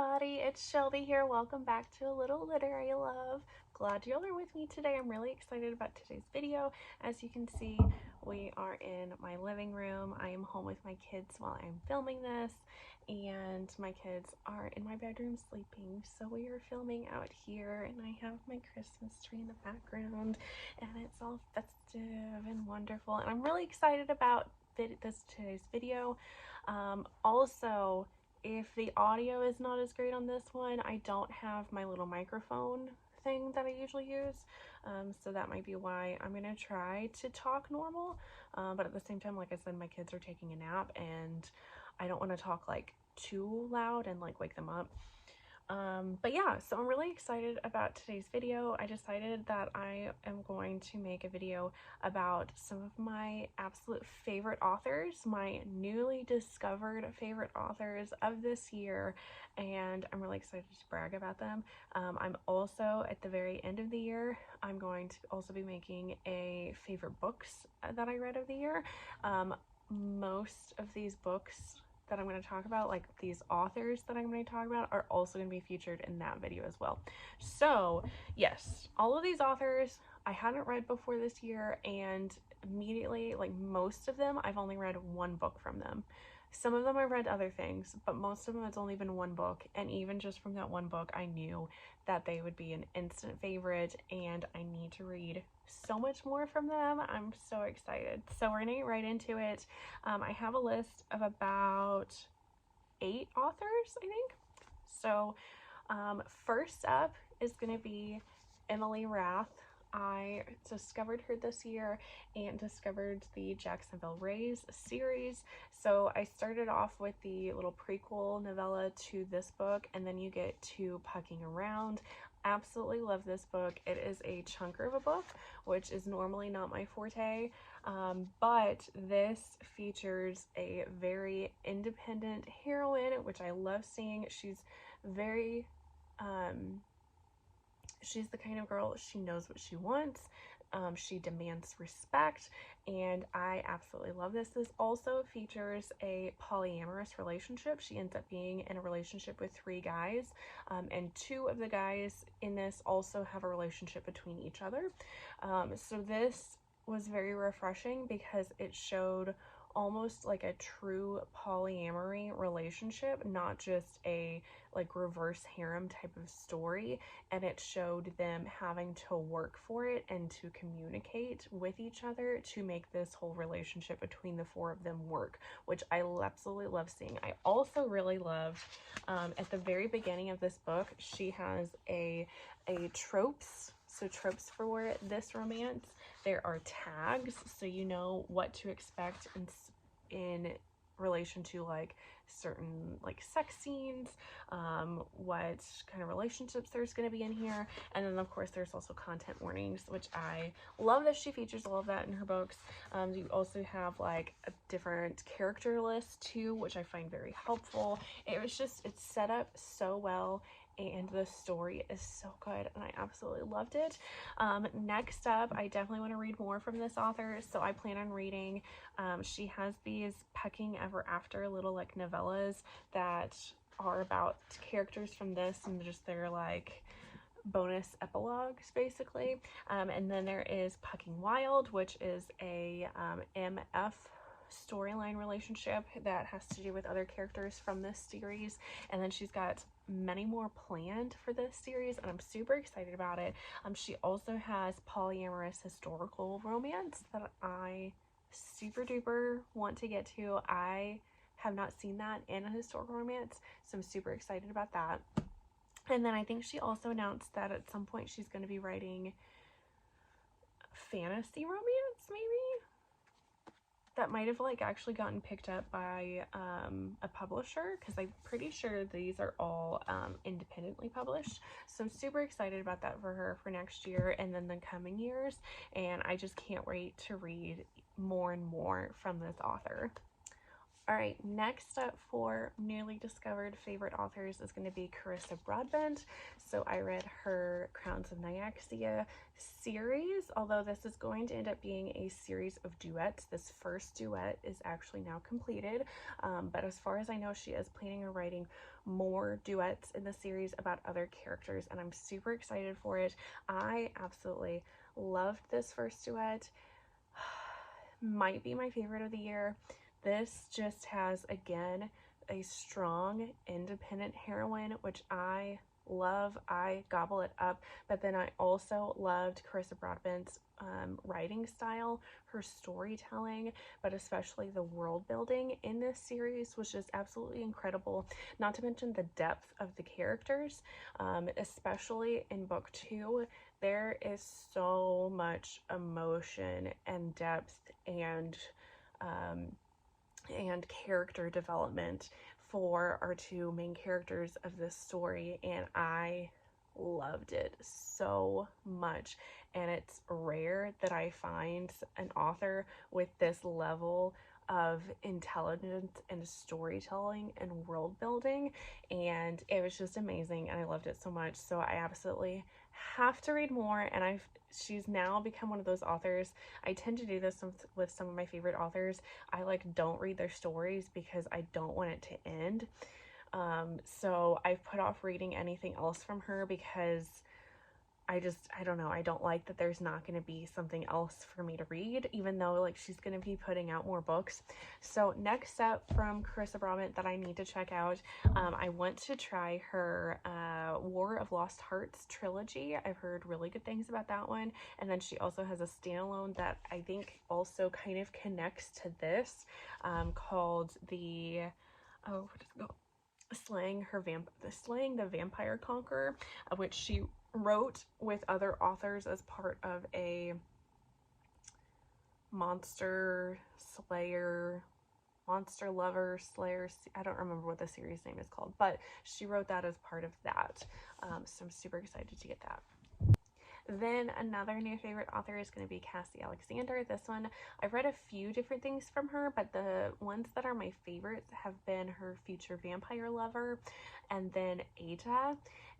everybody, it's Shelby here. Welcome back to A Little Literary Love. Glad y'all are with me today. I'm really excited about today's video. As you can see, we are in my living room. I am home with my kids while I'm filming this, and my kids are in my bedroom sleeping. So we are filming out here, and I have my Christmas tree in the background, and it's all festive and wonderful. And I'm really excited about today's video. Also, if the audio is not as great on this one, I don't have my little microphone thing that I usually use, so that might be why. I'm gonna try to talk normal, but at the same time, like I said, my kids are taking a nap and I don't want to talk like too loud and like wake them up. But yeah, so I'm really excited about today's video. I decided that I am going to make a video about some of my absolute favorite authors, my newly discovered favorite authors of this year, and I'm really excited to brag about them. I'm also, at the very end of the year, I'm going to also be making a favorite books that I read of the year. Most of these books that I'm going to talk about, like these authors that I'm going to talk about, are also going to be featured in that video as well. So yes, all of these authors I hadn't read before this year, and immediately, like most of them, I've only read one book from them. Some of them I've read other things, but most of them it's only been one book, and even just from that one book I knew that they would be an instant favorite, and I need to read so much more from them. I'm so excited. So we're gonna get right into it. I have a list of about 8 authors, I think. So first up is gonna be Emily Rath. I discovered her this year and discovered the Jacksonville Rays series. So I started off with the little prequel novella to this book, and then you get to Pucking Around. Absolutely love this book. It is a chunker of a book, which is normally not my forte, but this features a very independent heroine, which I love seeing. She's very she's the kind of girl, she knows what she wants. She demands respect, and I absolutely love this. This also features a polyamorous relationship. She ends up being in a relationship with 3 guys, and 2 of the guys in this also have a relationship between each other. So this was very refreshing because it showed almost like a true polyamory relationship, not just a like reverse harem type of story, and it showed them having to work for it and to communicate with each other to make this whole relationship between the 4 of them work, which I absolutely love seeing. I also really loved at the very beginning of this book, she has a tropes. So tropes for this romance, there are tags, so you know what to expect in relation to like certain like sex scenes, what kind of relationships there's going to be in here, and then of course there's also content warnings, which I love that she features all of that in her books. You also have like a different character list too, which I find very helpful. It's set up so well, and the story is so good, and I absolutely loved it. Next up, I definitely want to read more from this author, so I plan on reading, she has these Pecking Ever After little like novellas that are about characters from this and just their like bonus epilogues basically. And then there is Pucking Wild, which is a MF storyline relationship that has to do with other characters from this series, and then she's got many more planned for this series, and I'm super excited about it. She also has polyamorous historical romance that I super duper want to get to. I have not seen that in a historical romance, so I'm super excited about that. And then I think she also announced that at some point she's going to be writing fantasy romance, maybe? That might have like actually gotten picked up by a publisher, because I'm pretty sure these are all independently published. So I'm super excited about that for her for next year and then the coming years, and I just can't wait to read more and more from this author. All right, next up for newly discovered favorite authors is going to be Carissa Broadbent. So I read her Crowns of Nyaxia series, although this is going to end up being a series of duets. This first duet is actually now completed, but as far as I know, she is planning on writing more duets in the series about other characters, and I'm super excited for it. I absolutely loved this first duet. Might be my favorite of the year. This just has, again, a strong independent heroine, which I love. I gobble it up. But then I also loved Carissa Broadbent's writing style, her storytelling, but especially the world building in this series was just absolutely incredible. Not to mention the depth of the characters, especially in book 2. There is so much emotion and depth and character development for our two main characters of this story, and I loved it so much. And it's rare that I find an author with this level of intelligence and storytelling and world building, and it was just amazing, and I loved it so much. So I absolutely have to read more, and she's now become one of those authors. I tend to do this with some of my favorite authors. I don't read their stories because I don't want it to end. So I've put off reading anything else from her because I don't know, I don't like that there's not going to be something else for me to read, even though she's going to be putting out more books. So next up from Carissa Broadbent that I need to check out, I want to try her War of Lost Hearts trilogy. I've heard really good things about that one. And then she also has a standalone that I think also kind of connects to this, called the, oh, what is it called? Slaying the Vampire Conqueror, which she wrote with other authors as part of a monster lover slayer, I don't remember what the series name is called, but she wrote that as part of that. So I'm super excited to get that. Then another new favorite author is going to be Cassie Alexander. This one, I've read a few different things from her, but the ones that are my favorites have been her Future Vampire Lover and then Ada.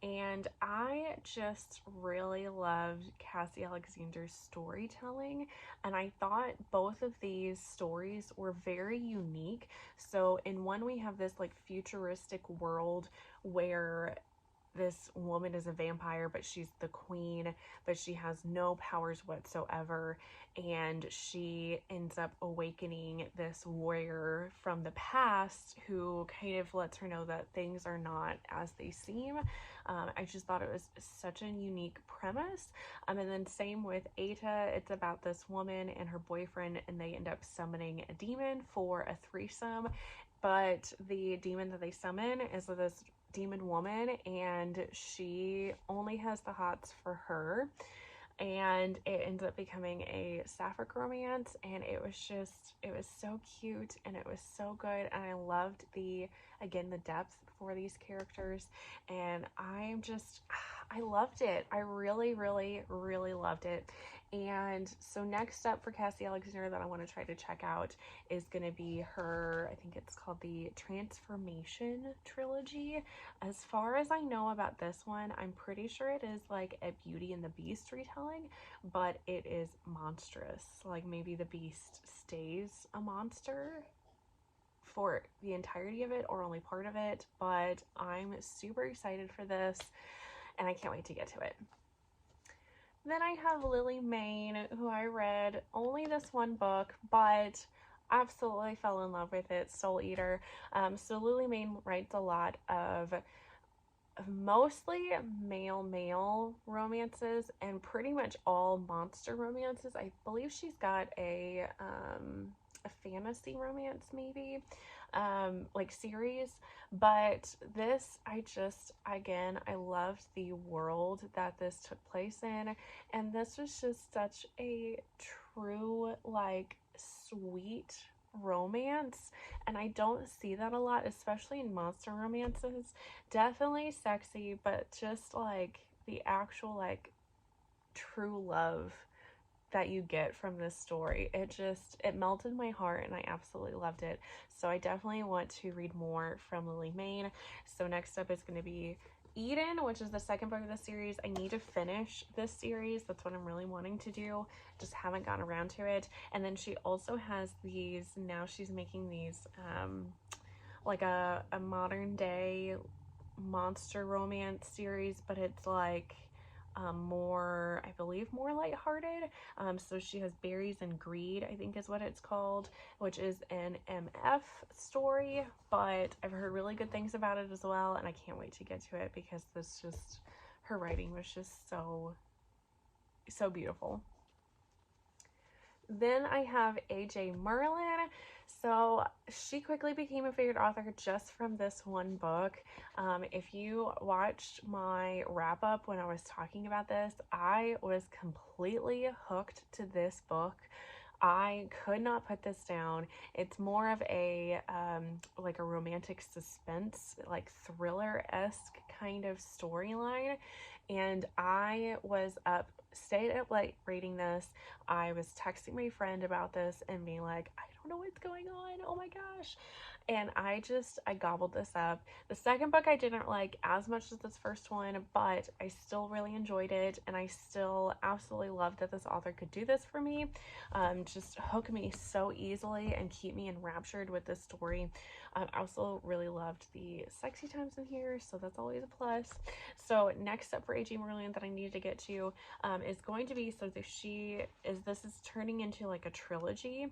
And I just really loved Cassie Alexander's storytelling, and I thought both of these stories were very unique. So in one, we have this futuristic world where this woman is a vampire, but she's the queen, but she has no powers whatsoever, and she ends up awakening this warrior from the past who kind of lets her know that things are not as they seem. I just thought it was such a unique premise. And then same with Ada, it's about this woman and her boyfriend, and they end up summoning a demon for a threesome, but the demon that they summon is this demon woman, and she only has the hots for her, and it ends up becoming a sapphic romance, and it was so cute and it was so good, and I loved the depth for these characters, and I loved it. I really, really, really loved it. And so next up for Cassie Alexander that I want to try to check out is going to be her, I think it's called the Transformation trilogy. As far as I know about this one, I'm pretty sure it is a Beauty and the Beast retelling, but it is monstrous. Maybe the Beast stays a monster for the entirety of it or only part of it, but I'm super excited for this and I can't wait to get to it. Then I have Lily Mayne, who I read only this one book, but absolutely fell in love with it, Soul Eater. So Lily Mayne writes a lot of mostly male romances and pretty much all monster romances. I believe she's got a fantasy romance maybe series, but this I loved the world that this took place in, and this was just such a true sweet romance, and I don't see that a lot, especially in monster romances. Definitely sexy, but just the actual true love that you get from this story, it melted my heart and I absolutely loved it. So I definitely want to read more from Lily Mayne. So next up is going to be Eden, which is the second book of the series. I need to finish this series. That's what I'm really wanting to do. Just haven't gotten around to it. And then she also has these, now she's making these like a modern day monster romance series, but it's like more, I believe, more lighthearted. So she has Berries and Greed, I think is what it's called, which is an MF story, but I've heard really good things about it as well, and I can't wait to get to it because her writing was just so beautiful. Then I have AJ Merlin. So she quickly became a favorite author just from this one book. If you watched my wrap up when I was talking about this, I was completely hooked to this book. I could not put this down. It's more of a like a romantic suspense, like thriller-esque kind of storyline. And I was stayed up late reading this. I was texting my friend about this and being like, I don't know what's going on. Oh my gosh. And I gobbled this up. The second book I didn't like as much as this first one, but I still really enjoyed it, and I still absolutely love that this author could do this for me. Just hook me so easily and keep me enraptured with this story. I also really loved the sexy times in here, so that's always a plus. So next up for AJ Merlin that I needed to get to is going to be, so this is turning into like a trilogy.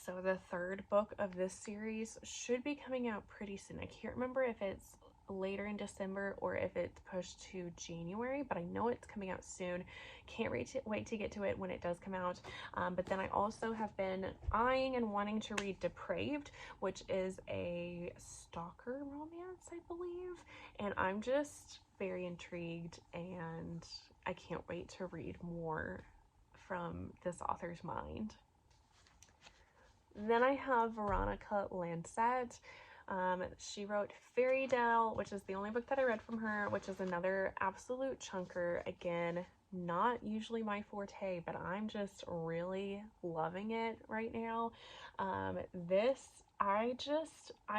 So the third book of this series should be coming out pretty soon. I can't remember if it's later in December or if it's pushed to January, but I know it's coming out soon. Can't wait to get to it when it does come out. But then I also have been eyeing and wanting to read Depraved, which is a stalker romance, I believe. And I'm just very intrigued, and I can't wait to read more from this author's mind. Then I have Veronica Lancet. She wrote Fairy Tale, which is the only book that I read from her, which is another absolute chunker. Again, not usually my forte, but I'm just really loving it right now. I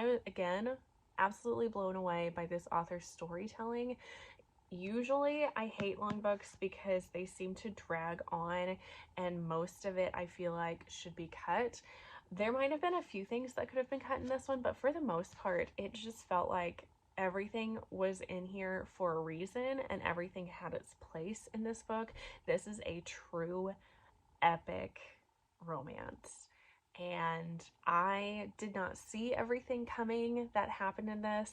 was, again, absolutely blown away by this author's storytelling. Usually I hate long books because they seem to drag on, and most of it I feel like should be cut. There might have been a few things that could have been cut in this one, but for the most part, it just felt like everything was in here for a reason and everything had its place in this book. This is a true epic romance. And I did not see everything coming that happened in this,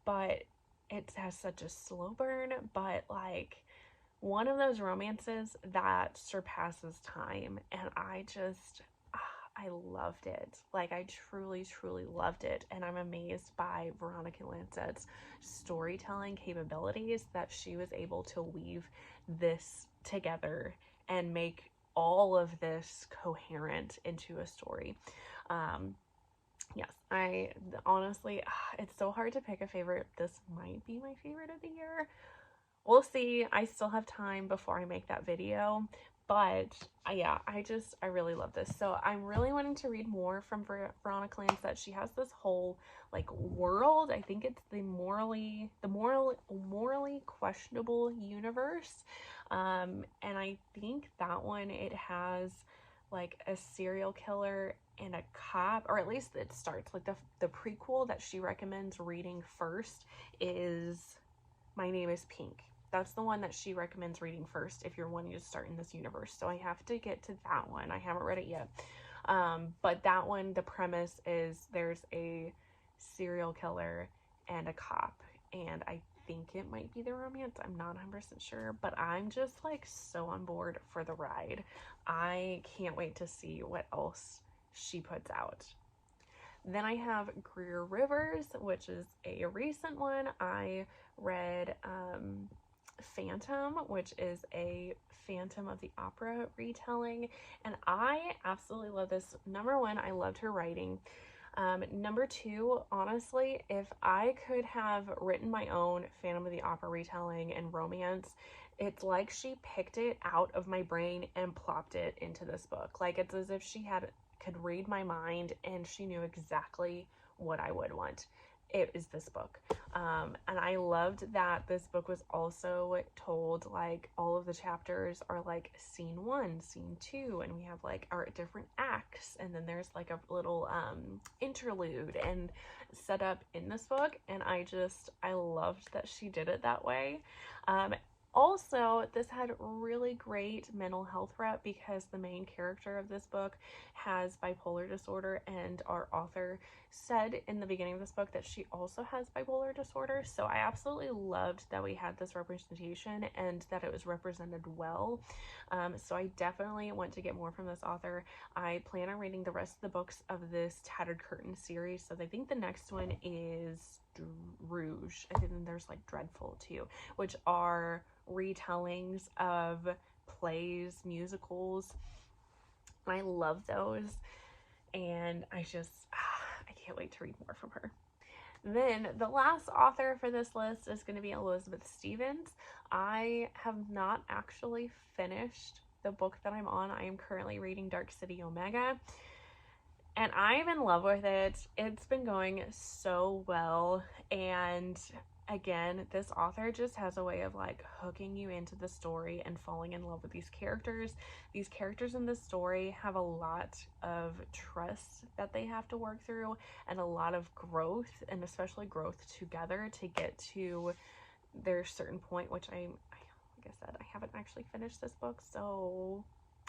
but it has such a slow burn, but like one of those romances that surpasses time. And I loved it. Like, I truly, truly loved it. And I'm amazed by Veronica Lancet's storytelling capabilities, that she was able to weave this together and make all of this coherent into a story. Yes, I honestly, it's so hard to pick a favorite. This might be my favorite of the year. We'll see. I still have time before I make that video, but yeah, I really love this. So I'm really wanting to read more from Veronica Lancet. She has this whole like world. I think it's the morally questionable universe. And I think that one, it has like a serial killer and a cop, or at least it starts like the prequel that she recommends reading first is My Name is Pink. That's the one that she recommends reading first if you're wanting to start in this universe. So I have to get to that one. I haven't read it yet. But that one, the premise is there's a serial killer and a cop, and I think it might be the romance. I'm not 100% sure, but I'm just like so on board for the ride. I can't wait to see what else she puts out. Then I have Greer Rivers, which is a recent one. I read Phantom, which is a Phantom of the Opera retelling, and I absolutely love this. Number one, I loved her writing. Number two, honestly, if I could have written my own Phantom of the Opera retelling and romance, it's like she picked it out of my brain and plopped it into this book. Like, it's as if she could read my mind and she knew exactly what I would want. it is this book. And I loved that this book was also told, like, all of the chapters are like scene 1, scene 2, and we have like our different acts, and then there's like a little interlude and set up in this book, and I loved that she did it that way. Also, this had really great mental health rep because the main character of this book has bipolar disorder, and our author said in the beginning of this book that she also has bipolar disorder. So I absolutely loved that we had this representation and that it was represented well. So I definitely want to get more from this author. I plan on reading the rest of the books of this Tattered Curtain series. So I think the next one is Rouge. I think there's like Dreadful too, which are retellings of plays, musicals. I love those, and I can't wait to read more from her. Then the last author for this list is going to be Elizabeth Stevens. I have not actually finished the book that I'm on. I am currently reading Dark City Omega, and I'm in love with it. It's been going so well, and again, this author just has a way of like hooking you into the story and falling in love with these characters. These characters in this story have a lot of trust that they have to work through, and a lot of growth, and especially growth together to get to their certain point, which like I said, I haven't actually finished this book, so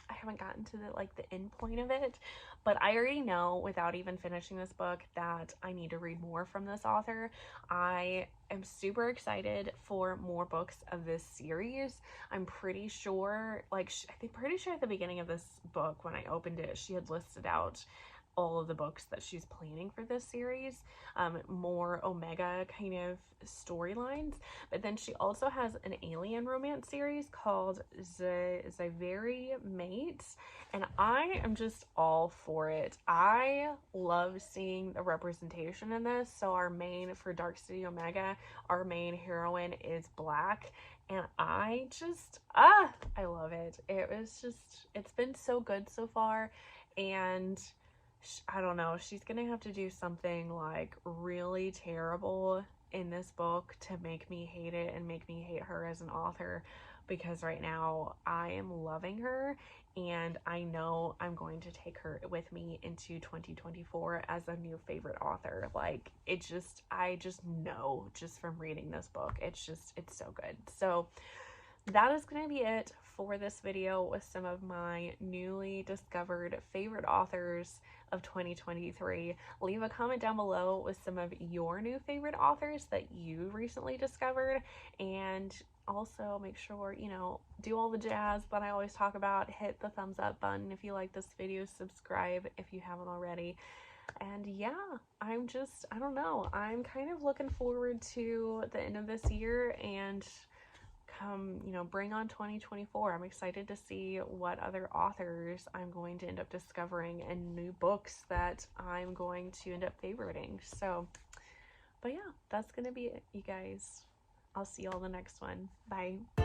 I haven't gotten to the end point of it, but I already know without even finishing this book that I need to read more from this author. I am super excited for more books of this series. I'm pretty sure, pretty sure at the beginning of this book when I opened it, she had listed out all of the books that she's planning for this series, more Omega kind of storylines. But then she also has an alien romance series called Very Mates, and I am just all for it. I love seeing the representation in this. So for Dark City Omega, our main heroine is Black, and I love it. It's been so good so far, and I don't know, she's gonna have to do something like really terrible in this book to make me hate it and make me hate her as an author, because right now I am loving her, and I know I'm going to take her with me into 2024 as a new favorite author. I just know, just from reading this book, it's so good. So that is going to be it for this video with some of my newly discovered favorite authors of 2023. Leave a comment down below with some of your new favorite authors that you recently discovered, and also make sure, do all the jazz that I always talk about. Hit the thumbs up button if you like this video, subscribe if you haven't already. And yeah, I don't know, I'm kind of looking forward to the end of this year and bring on 2024. I'm excited to see what other authors I'm going to end up discovering and new books that I'm going to end up favoriting. So, but yeah, that's gonna be it, you guys. I'll see you all in the next one. Bye.